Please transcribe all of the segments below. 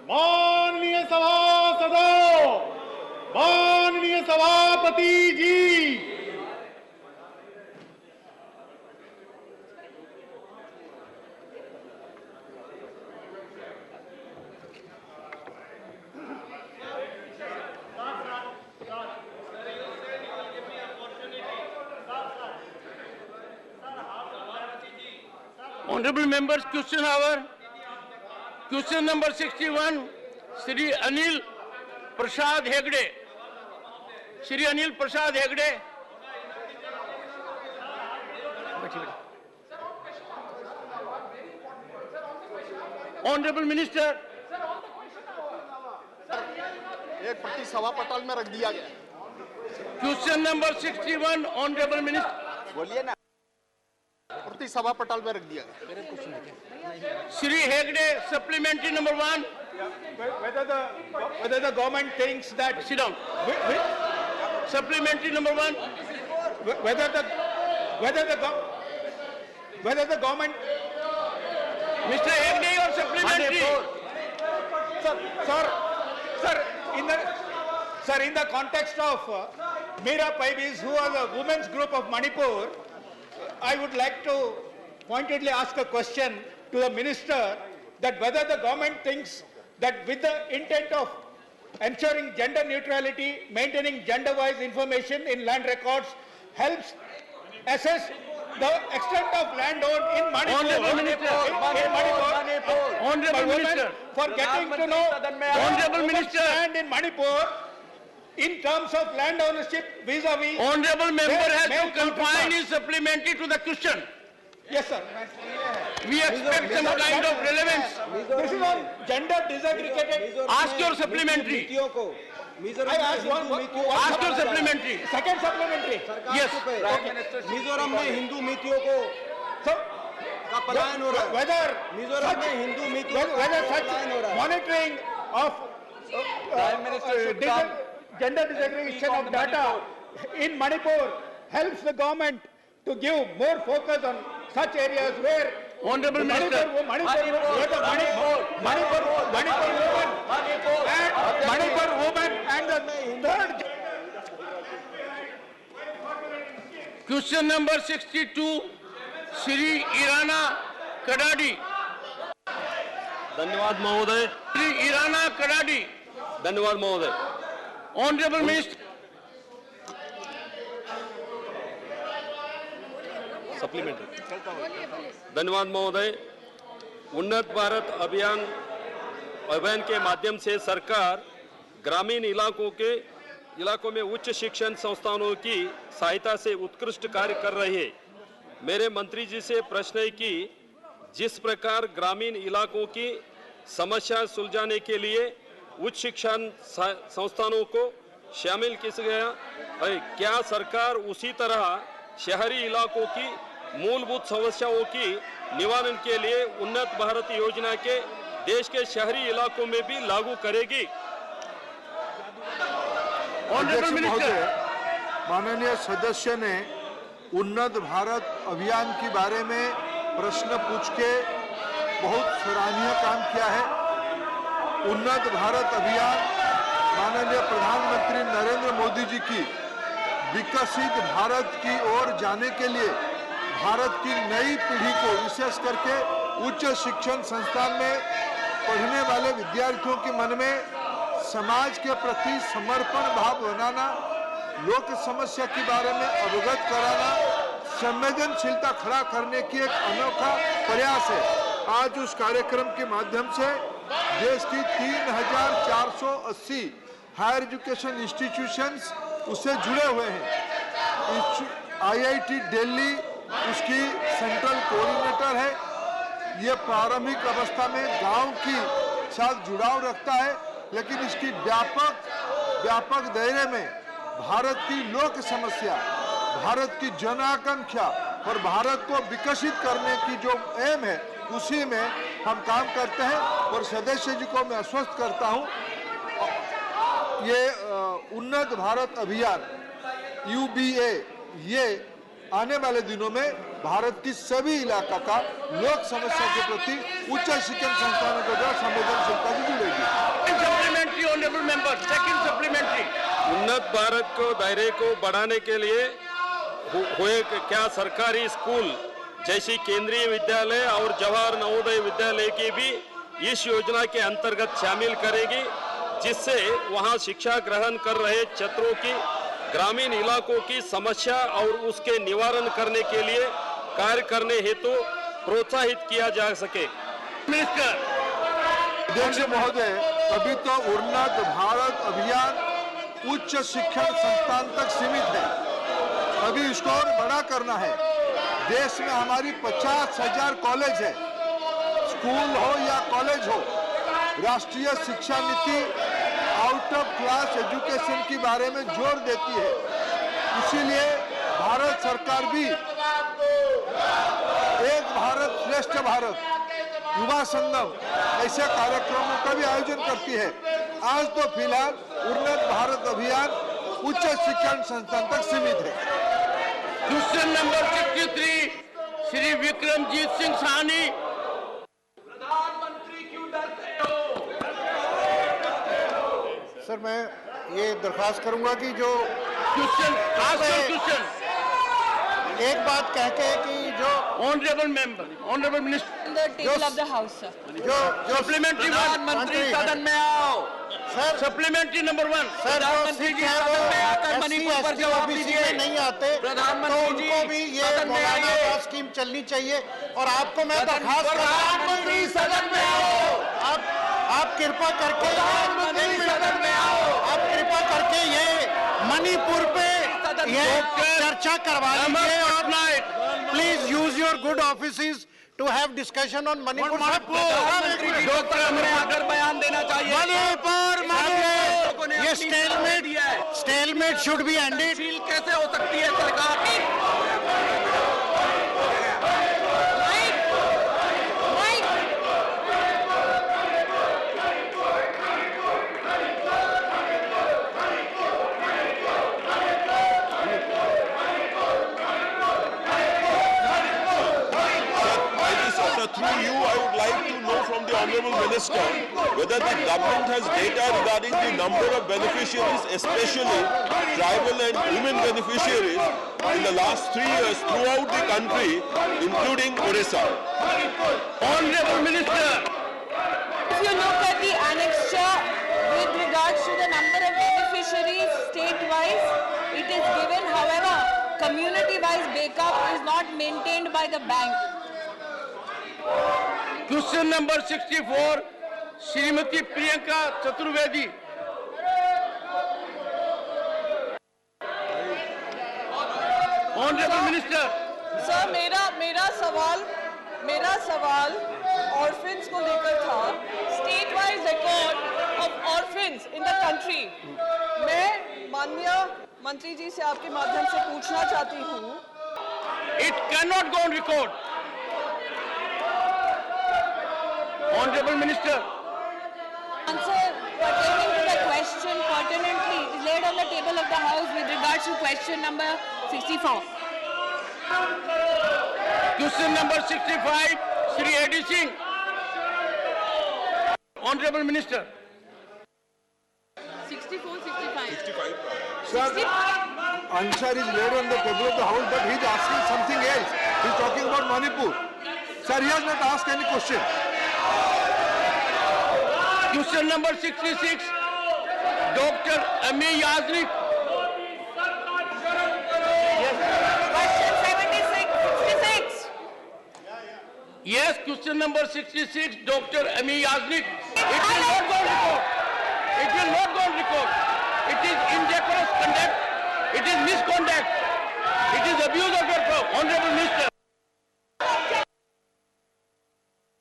माननीय सभासदों, माननीय सभापति जी, Honorable members, question hour. Question number 61, Shri Anil Prasad Hegde. Shri Anil Prasad Hegde. Honorable Minister. एक प्रति सभा पटल में रख दिया गया। Question number 61, Honorable Minister. बोलिए ना। प्रति सभा पटल में रख दिया गया। Shri Hegde, supplementary number 1. whether the government thinks that Sit down. Supplementary number 1. whether the government Mr. Hegde, your supplementary. Sir, in the context of Meera Paibis, who are the women's group of Manipur, I would like to pointedly ask a question to the minister that whether the government thinks that with the intent of ensuring gender neutrality, maintaining gender-wise information in land records helps assess the extent of land owned in Manipur. Honorable Minister. Honorable Minister. For getting to know Honorable Minister. land in Manipur in terms of land ownership vis-a-vis. Honorable member has Male to confine counterpart. his supplementary to the question. Yes, sir. We expect some kind of relevance. This is on gender disaggregated. Ask your supplementary. I asked one. Ask your supplementary. Second supplementary. Yes. Mizoram में हिंदू नीतियों को So, का पलायन हो रहा है। whether Mizoram में हिंदू नीतियों का whether such पलायन हो रहा है। monitoring of gender disaggregation of data in Manipur helps the government to give more focus on such areas where Honorable Minister. Manipur women and the third. Question number 62, Shri Irana Kadadi. धन्यवाद महोदय। Shri Irana Kadadi. धन्यवाद महोदय। Honorable Minister. Supplementary. धन्यवाद महोदय। उन्नत भारत अभियान के माध्यम से सरकार ग्रामीण इलाकों में उच्च शिक्षण संस्थानों की सहायता से उत्कृष्ट कार्य कर रही है। मेरे मंत्री जी से प्रश्न है कि जिस प्रकार ग्रामीण इलाकों की समस्या सुलझाने के लिए उच्च शिक्षण संस्थानों को शामिल किया गया है, क्या सरकार उसी तरह शहरी इलाकों की मूलभूत समस्याओं की निवारण के लिए उन्नत भारत योजना के देश के शहरी इलाकों में भी लागू करेगी? Honorable Minister. माननीय सदस्य ने उन्नत भारत अभियान के बारे में प्रश्न पूछ के बहुत सराहनीय काम किया है। उन्नत भारत अभियान माननीय प्रधानमंत्री नरेंद्र मोदी जी की विकसित भारत की ओर जाने के लिए भारत की नई पीढ़ी को विशेष करके उच्च शिक्षण संस्थान में पढ़ने वाले विद्यार्थियों के मन में समाज के प्रति समर्पण भाव बनाना, लोक समस्या के बारे में अवगत कराना, संवेदनशीलता खड़ा करने की एक अनोखा प्रयास है। आज उस कार्यक्रम के माध्यम से देश की 3480 हायर एजुकेशन इंस्टीट्यूशंस उससे जुड़े हुए हैं। IIT दिल्ली उसकी सेंट्रल कोऑर्डिनेटर है। ये प्रारंभिक अवस्था में गांव की साथ जुड़ाव रखता है, लेकिन इसकी व्यापक दायरे में भारत की लोक समस्या, भारत की जन आकांक्षा और भारत को विकसित करने की जो एम है उसी में हम काम करते हैं। और सदस्य जी को मैं आश्वस्त करता हूं, ये उन्नत भारत अभियान UBA ये आने वाले दिनों में भारत की सभी इलाका का लोक समस्या के प्रति उच्च शिक्षण संस्थानों के द्वारा संवेदनशीलता भी जुड़ेगी। Supplementary honourable member, second supplementary. Unnat Bharat को दायरे को बढ़ाने के लिए हुए क्या सरकारी स्कूल जैसी केंद्रीय विद्यालय और जवाहर नवोदय विद्यालय की भी इस योजना के अंतर्गत शामिल करेगी, जिससे वहां शिक्षा ग्रहण कर रहे छात्रों की ग्रामीण इलाकों की समस्या और उसके निवारण करने के लिए कार्य करने हेतु प्रोत्साहित किया जा सके। मिनिस्टर। अध्यक्ष महोदय, अभी तो उन्नत भारत अभियान उच्च शिक्षण संस्थान तक सीमित है, अभी इसको और बड़ा करना है। देश में हमारी 50,000 कॉलेज है, स्कूल हो या कॉलेज हो। राष्ट्रीय शिक्षा नीति आउट ऑफ क्लास एजुकेशन के बारे में जोर देती है, इसीलिए भारत सरकार भी एक भारत श्रेष्ठ भारत, युवा संगम ऐसे कार्यक्रमों का भी आयोजन करती है। आज तो फिलहाल उन्नत भारत अभियान उच्च शिक्षण संस्थान तक सीमित है। Question number 63 Shri Vikramjit Singh Sahni. Sir, मैं ये दरख्वास्त करूंगा कि जो क्वेश्चन एक बात कह के कि जो honourable member, honourable minister, the table of the house, sir. जो सप्लीमेंट्री प्रधानमंत्री सदन में आओ। Sir, supplementary number 1। सर, प्रधानमंत्री जी सदन में आकर मणिपुर पर जवाब दीजिए। नहीं आते तो उनको भी ये मौलाना आवास स्कीम चलनी चाहिए। और आपको मैं दरख्वास्त, प्रधानमंत्री सदन में आओ। आप कृपा करके प्रधानमंत्री सदन में आओ। आप कृपा करके ये मणिपुर पे ये चर्चा करवा लीजिए और please use your good offices to have discussion on Manipur. Doctor हमें आकर बयान देना चाहिए। मणिपुर ये स्टेलमेट शुड बी एंडेड। कैसे हो सकती है सरकार? Through you, I would like to know from the Honourable Minister whether the government has data regarding the number of beneficiaries, especially tribal and women beneficiaries, in the last 3 years throughout the country, including Odisha. Honourable Minister. If you look at the annexure with regards to the number of beneficiaries state-wise, it is given. However, community-wise breakup is not maintained by the bank. Question number 64 Shrimati Priyanka Chaturvedi. Honourable minister. Sir, मेरा सवाल orphans को लेकर था। State wise record of orphans in the country. मैं माननीय मंत्री जी से आपके माध्यम से पूछना चाहती हूँ। It can not go on record. Honorable Minister. Answer pertaining to the question pertinently is laid on the table of the House with regards to question number 64. Question number 65, Shri A.D. Singh. Honorable Minister. 64, 65. Sir, answer is laid on the table of the House, but he is asking something else. He is talking about Manipur. Sir, he has not asked any question. Question number 66, Dr. Ami Yaznik. Question 76, 66. Yes, question number 66, Dr. Ami Yaznik. It will not go on record. It will not go on record. It is indecorous conduct. It is misconduct. It is abuse of your power, Honorable Minister.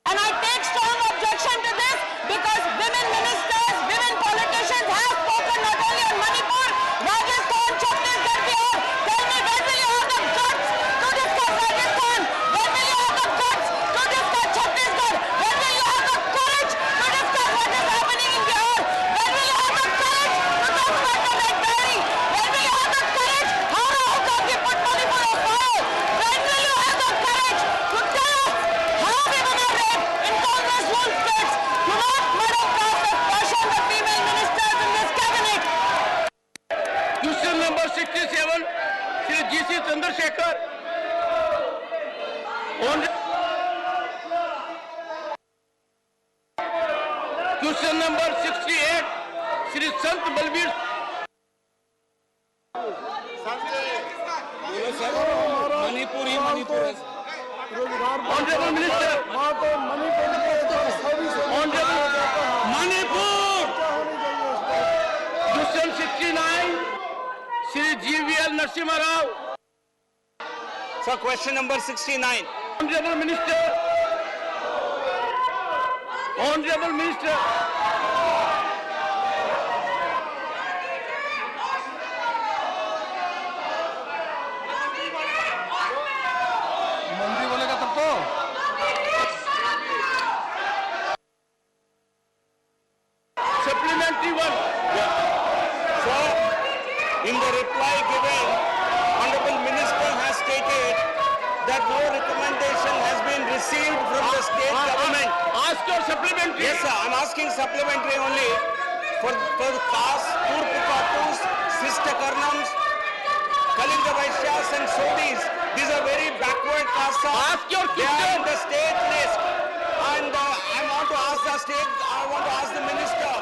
And I take strong objection to this because women ministers, women politicians have spoken not only on Manipur, Rajasthan, Chhattisgarh, Bihar. Tell me, when will you have the guts to discuss Rajasthan? When will you have the guts to discuss Chhattisgarh? When will you have the courage to discuss what is happening in Bihar? When will you have the courage to talk about the Red Berry? When will you have the courage? How can you put Manipur on fire? When will you have question number 68 Shri संत बलबीर मणिपुर ही मणिपुर है honourable minister Manipur question 69 Shri GVL Narasimha Rao sir question number 69 honourable minister मंत्री बोलेगा तब तो supplementary one So, in the reply given, Honorable Minister has stated that no recommendation has been received from the state government. ask your supplementary. Yes, sir. I'm asking supplementary only for the caste, Turku Kapus, Sister Karnams, Kalinga Vaishyas and Sodhis. These are very backward castes, sir. Ask your They are question. in the state list. And I want to ask the minister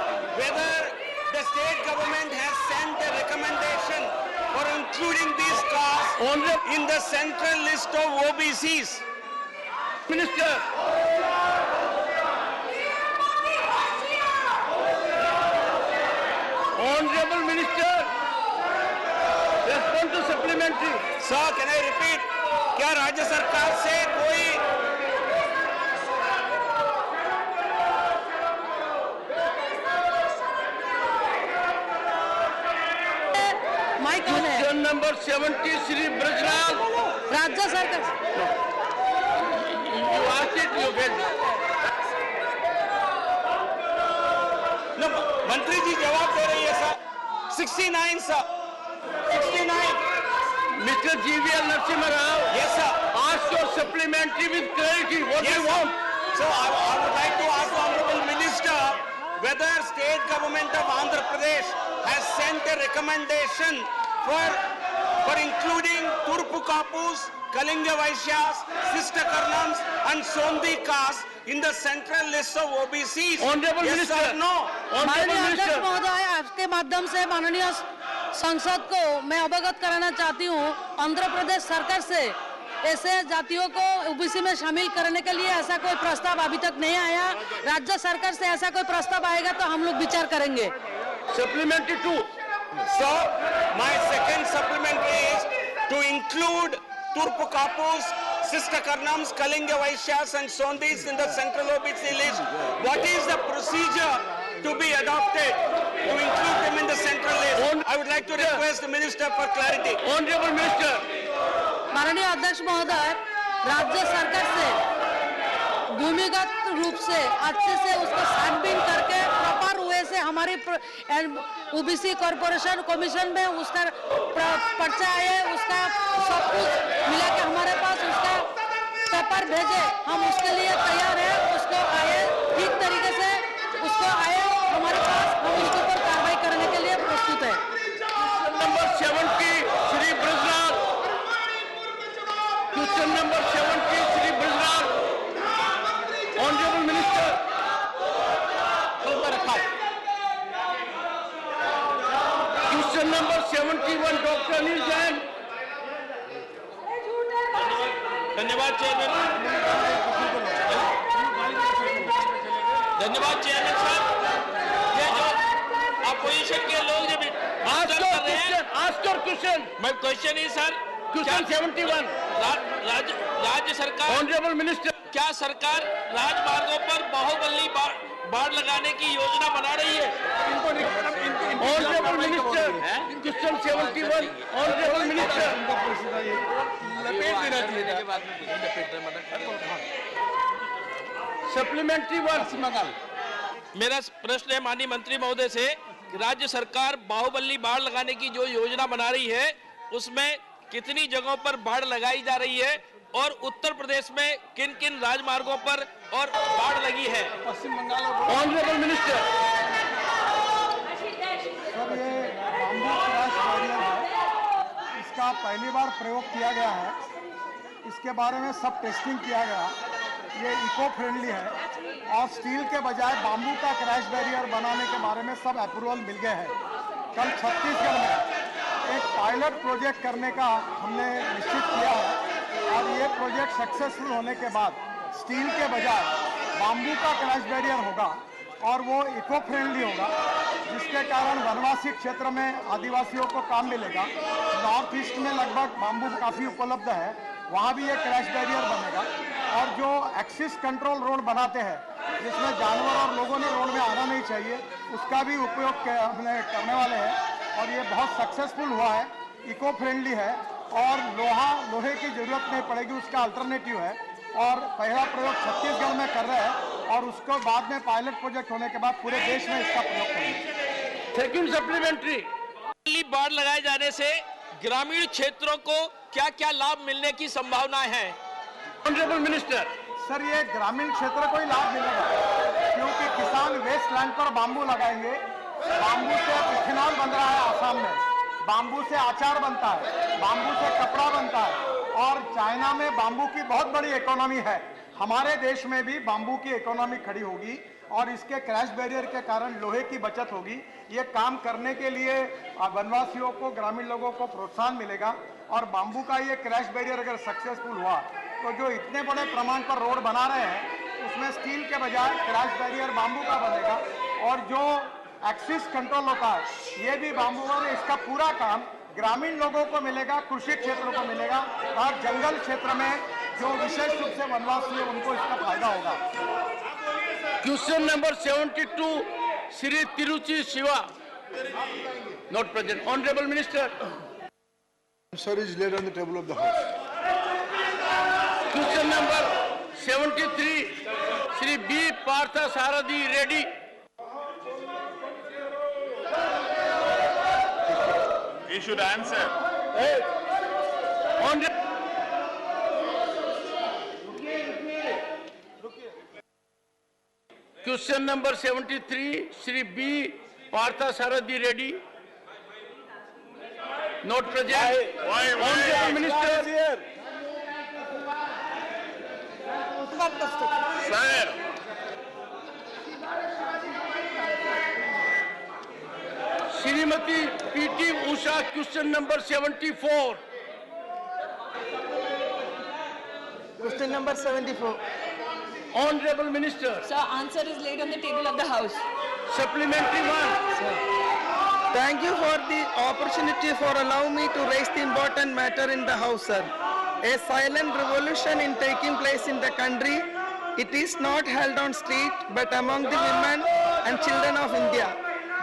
whether the state government has sent a recommendation for including these castes in the central list of OBCs. Minister. Honorable Minister, respond to supplementary. Sir, can I repeat? क्या राज्य सरकार से कोई mic on है। Question number 70, Shri Brajlal. राज्य सरकार You asked it, you get. न, मंत्री जी जवाब दे रही है sir 69 sir 69 Mr. GVL Narasimha Rao, yes sir ask your supplementary with clarity. What do yes you sir. want? So I would like to ask the honorable minister whether state government of Andhra Pradesh has sent a recommendation for including Turpu Kapus, Kalinga Vaishyas, Sister Karnams and Sondhi castes in the central list of OBCs. Honorable yes Minister. sir, no. Honorable माननीय अध्यक्ष Minister. महोदय, आपके माध्यम से माननीय संसद को मैं अवगत कराना चाहती हूँ, आंध्र प्रदेश सरकार से ऐसे जातियों को ओबीसी में शामिल करने के लिए ऐसा कोई प्रस्ताव अभी तक नहीं आया। राज्य सरकार से ऐसा कोई प्रस्ताव आएगा तो हम लोग विचार करेंगे। Supplementary 2. So, my second supplementary is to include Turpu Kapus, Sister Karnams, Kalinga Vaishyas and Sondhis in the central OBC list. What is the procedure to be adopted to include them in the central list? I would like to request the Minister for clarity. Honorable Minister. माननीय अध्यक्ष महोदय, राज्य सरकार से भूमिगत रूप से अच्छे से उसको छानबीन करके प्रॉपर वे से हमारी ओबीसी कॉर्पोरेशन कमीशन में उसका पर्चा आए, उसका सब कुछ मिला के हमारे पास उसका पेपर भेजे, हम उसके लिए तैयार हैं। उसको आए ठीक तरीके से उसको आए हमारे पास, हम उसके ऊपर कार्रवाई करने के लिए प्रस्तुत है। Number 70, Shri Brajlal. Question number 70, Shri Brajlal. Honorable Minister. Question number 71, Dr. Anil Jain. धन्यवाद चेयरमैन साहब। ये जो अपोजिशन के लोग जब Ask your question. मैं क्वेश्चन है सर Question 71. राज्य सरकार Honorable Minister. क्या सरकार राजमार्गों पर बाहुबली बाढ़ लगाने की योजना बना रही है? Honorable Minister. Question 71. Honorable Minister. Supplementary 1. मेरा प्रश्न है माननीय मंत्री महोदय से कि राज्य सरकार बाहुबली बाढ़ लगाने की जो योजना बना रही है उसमें कितनी जगहों पर बाढ़ लगाई जा रही है और उत्तर प्रदेश में किन किन राजमार्गों पर और बाढ़ लगी है? Honorable Minister. सर ये बाम्बू क्रैश बैरियर है, इसका पहली बार प्रयोग किया गया है। इसके बारे में सब टेस्टिंग किया गया, ये इको फ्रेंडली है और स्टील के बजाय बाम्बू का क्रैश बैरियर बनाने के बारे में सब अप्रूवल मिल गए हैं। कल छत्तीसगढ़ में एक पायलट प्रोजेक्ट करने का हमने निश्चित किया है और ये प्रोजेक्ट सक्सेसफुल होने के बाद स्टील के बजाय बाम्बू का क्रैश बैरियर होगा और वो इको फ्रेंडली होगा, जिसके कारण वनवासी क्षेत्र में आदिवासियों को काम मिलेगा। नॉर्थ ईस्ट में लगभग बाम्बू काफ़ी उपलब्ध है, वहाँ भी ये क्रैश बैरियर बनेगा। और जो एक्सिस कंट्रोल रोड बनाते हैं जिसमें जानवर और लोगों ने रोड में आना नहीं चाहिए, उसका भी उपयोग हमने करने वाले हैं और ये बहुत सक्सेसफुल हुआ है, इको फ्रेंडली है और लोहे की जरूरत नहीं पड़ेगी, उसका अल्टरनेटिव है। और पहला प्रयोग छत्तीसगढ़ में कर रहे हैं और उसको बाद में पायलट प्रोजेक्ट होने के बाद पूरे देश में इसका प्रयोग करेंगे। सेकंड सप्लीमेंट्री, बाढ़ लगाए जाने से ग्रामीण क्षेत्रों को क्या क्या लाभ मिलने की संभावनाएं हैं? Honourable minister. सर, ये ग्रामीण क्षेत्र को ही लाभ मिलेगा क्योंकि किसान वेस्ट लैंड पर बाम्बू लगाएंगे। बाम्बू से इथेनॉल बन रहा है आसाम में, बाम्बू से अचार बनता है, बाम्बू से कपड़ा बनता है और चाइना में बाम्बू की बहुत बड़ी इकोनॉमी है। हमारे देश में भी बाम्बू की इकोनॉमी खड़ी होगी और इसके क्रैश बैरियर के कारण लोहे की बचत होगी। ये काम करने के लिए वनवासियों को, ग्रामीण लोगों को प्रोत्साहन मिलेगा और बाम्बू का ये क्रैश बैरियर अगर सक्सेसफुल हुआ तो जो इतने बड़े प्रमाण पर रोड बना रहे हैं उसमें स्टील के बजाय क्रैश बैरियर बाम्बू का बनेगा और जो एक्सिस कंट्रोल होता है ये भी बाम्बू और इसका पूरा काम ग्रामीण लोगों को मिलेगा, कृषि क्षेत्रों को मिलेगा और जंगल क्षेत्र में जो विशेष रूप से वनवासी है उनको इसका फायदा होगा। Question number 72, Shri Tiruchi Siva, not present. Honourable minister. Answer is laid on the table of the House. Question number 73, Shri B Partha Sarathy Reddy. He should answer. Question number 73, Shri B Partha Sarathy Reddy, not present. Honourable minister. Sir. Shrimati P T Usha, question number 74। Question number 74. Honorable Minister. Sir, answer is laid on the table of the House. Supplementary one. Thank you for the opportunity for allowing me to raise the important matter in the House, sir. A silent revolution is taking place in the country. It is not held on street, but among the women and children of India.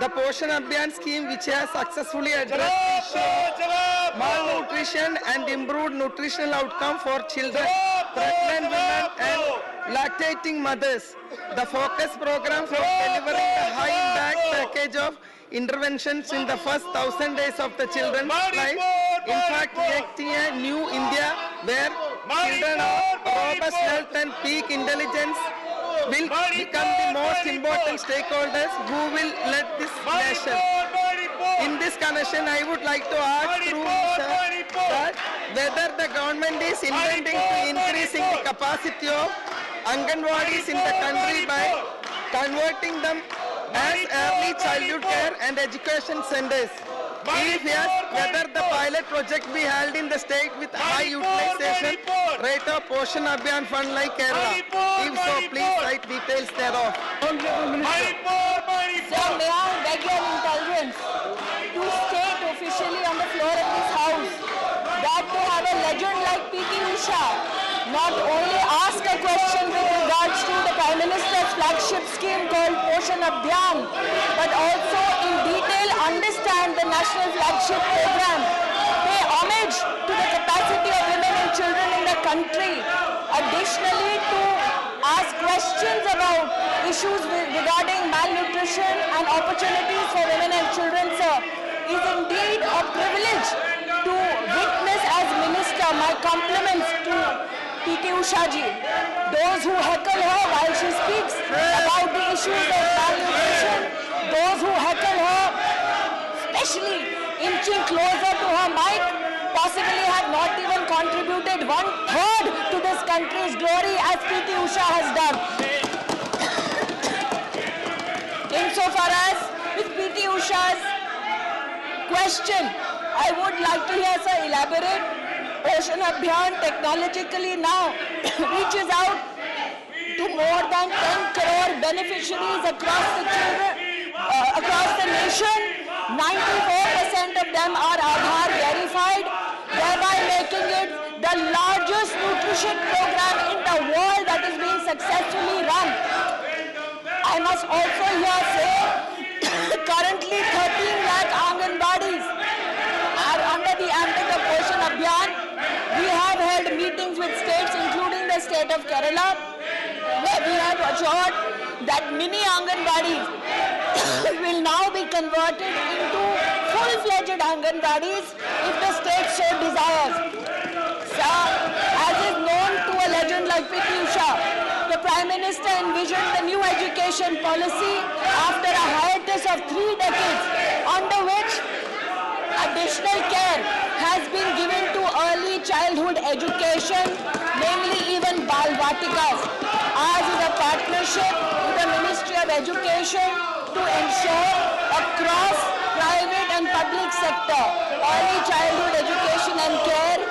The Poshan Abhiyan scheme, which has successfully addressed the issue of malnutrition and improved nutritional outcome for children, pregnant women and lactating mothers. The focus program for delivering the high-impact package of interventions in the first 1,000 days of the children's life. In fact, creating a new India where children of robust health and peak intelligence will become the most important stakeholders who will lead this nation. In this connection, I would like to ask through sir, that whether the government is intending to increasing the capacity of Anganwadis in the country by converting them as early childhood care and education centers. If yes, whether the pilot project be held in the state with high utilization rate of Poshan Abhiyan fund like Kerala. If so, please write details thereof. Sir, may I beg your indulgence to state officially on the floor of this House that to have a legend like P.T. Usha not only ask a question with regards to the Prime Minister's flagship scheme called Poshan Abhiyan, but also in detail understand the national flagship program, pay homage to the capacity of women and children in the country. Additionally, to ask questions about issues regarding malnutrition and opportunities for women and children, sir, is indeed a privilege to witness as minister. My compliments to P.T. Usha ji. Those who heckle her while she speaks about the issues of malnutrition, those who heckle her, especially inching closer to her mic, possibly have not even contributed 1/3 to this country's glory as PT Usha has done. Insofar as with PT Usha's question, I would like to hear sir elaborate. Poshan Abhiyan technologically now reaches out to more than 10 crore beneficiaries across the children, across the nation. 94% of them are Aadhaar verified, thereby making it the largest nutrition program in the world that is being successfully run. I must also here say, currently 13 lakh Anganwadis are under the ambit of Poshan Abhiyan. We have held meetings with states, including the state of Kerala, where we have assured that mini Anganwadis will now be converted into full-fledged Anganwadis if the state so desires. Sir, as is known to a legend like PT Usha, the Prime Minister envisioned the new education policy after a hiatus of 3 decades, under which additional care has been given to early childhood education, namely even Bal Vatikas. Ours is a partnership with the Ministry of Education to ensure across private and public sector, early childhood education and care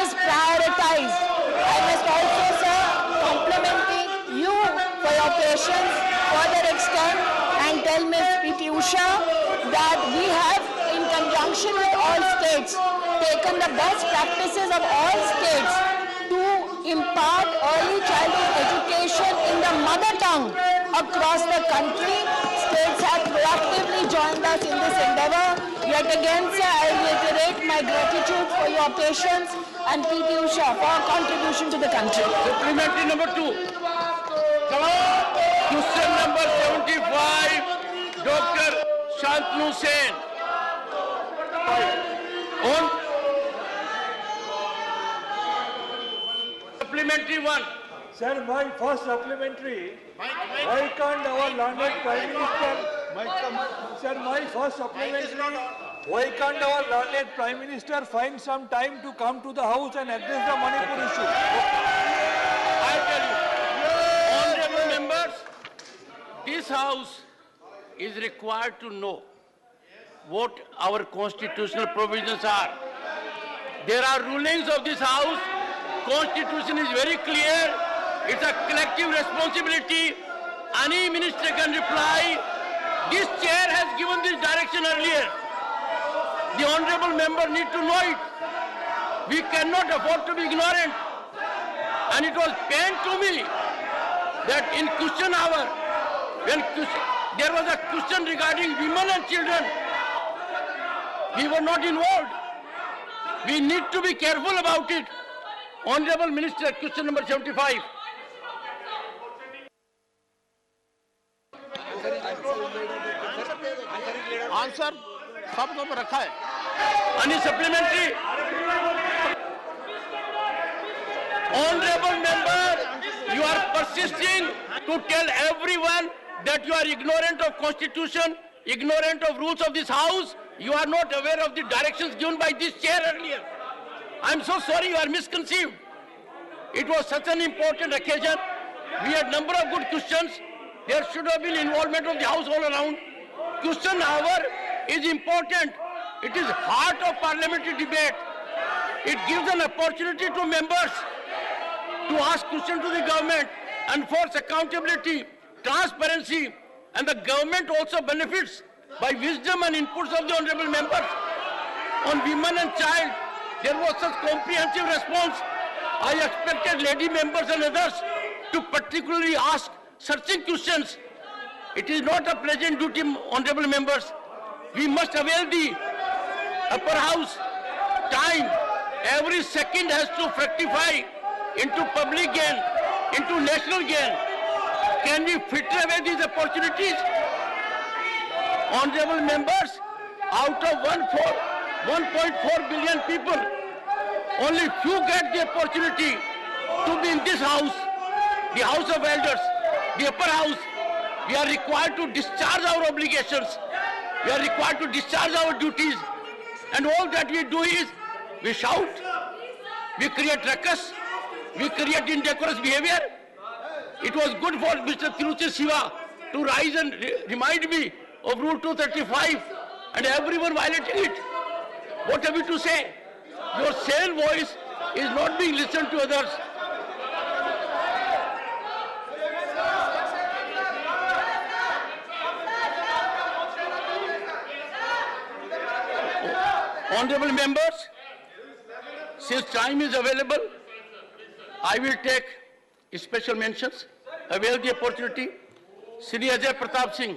is prioritized. I must also, sir, complimenting you for your patience, further extend and tell Ms. PT Usha that we have, in conjunction with all states, taken the best practices of all states to impart early childhood education in the mother tongue across the country. States have proactively joined us in this endeavor. Yet again, sir, I reiterate my gratitude for your patience and PT Usha for our contribution to the country. Supplementary number 2. Question number 75, Dr. Shantanu Sen. On supplementary 1. Sir, my first supplementary, why can't our learned Prime Minister, sir, my first supplementary, why can't our learned Prime Minister find some time to come to the House and address the Manipur issue? I tell you, honorable members, this House is required to know what our constitutional provisions are. There are rulings of this House. Constitution is very clear. It's a collective responsibility. Any minister can reply. This chair has given this direction earlier. The honorable member need to know it. We cannot afford to be ignorant. And it was pain to me that in question hour, when there was a question regarding women and children, we were not involved. We need to be careful about it. Honorable Minister, question number 75. Answer सब को रखा है. Any supplementary? Honorable member, you are persisting to tell everyone that you are ignorant of Constitution, ignorant of rules of this House. You are not aware of the directions given by this chair earlier. I am so sorry, you are misconceived. It was such an important occasion. We had number of good questions. There should have been involvement of the House all around. Question hour is important. It is heart of parliamentary debate. It gives an opportunity to members to ask questions to the government and force accountability, transparency, and the government also benefits by wisdom and inputs of the honorable members. On women and child, there was such comprehensive response. I expected lady members and others to particularly ask searching questions. It is not a pleasant duty, honorable members. We must avail the upper house time. Every second has to fructify into public gain, into national gain. Can we fritter away these opportunities? Honorable members, out of 1.4 billion people, only few get the opportunity to be in this house, the House of Elders, the upper house. We are required to discharge our obligations. We are required to discharge our duties. And all that we do is, we shout, we create ruckus, we create indecorous behavior. It was good for Mr. Tiruchi Siva to rise and remind me of Rule 235 and everyone violating it. What have you to say? Your sane voice is not being listened to others. Honorable members, since time is available, I will take special mentions, avail the opportunity. Shri Ajay Pratap Singh,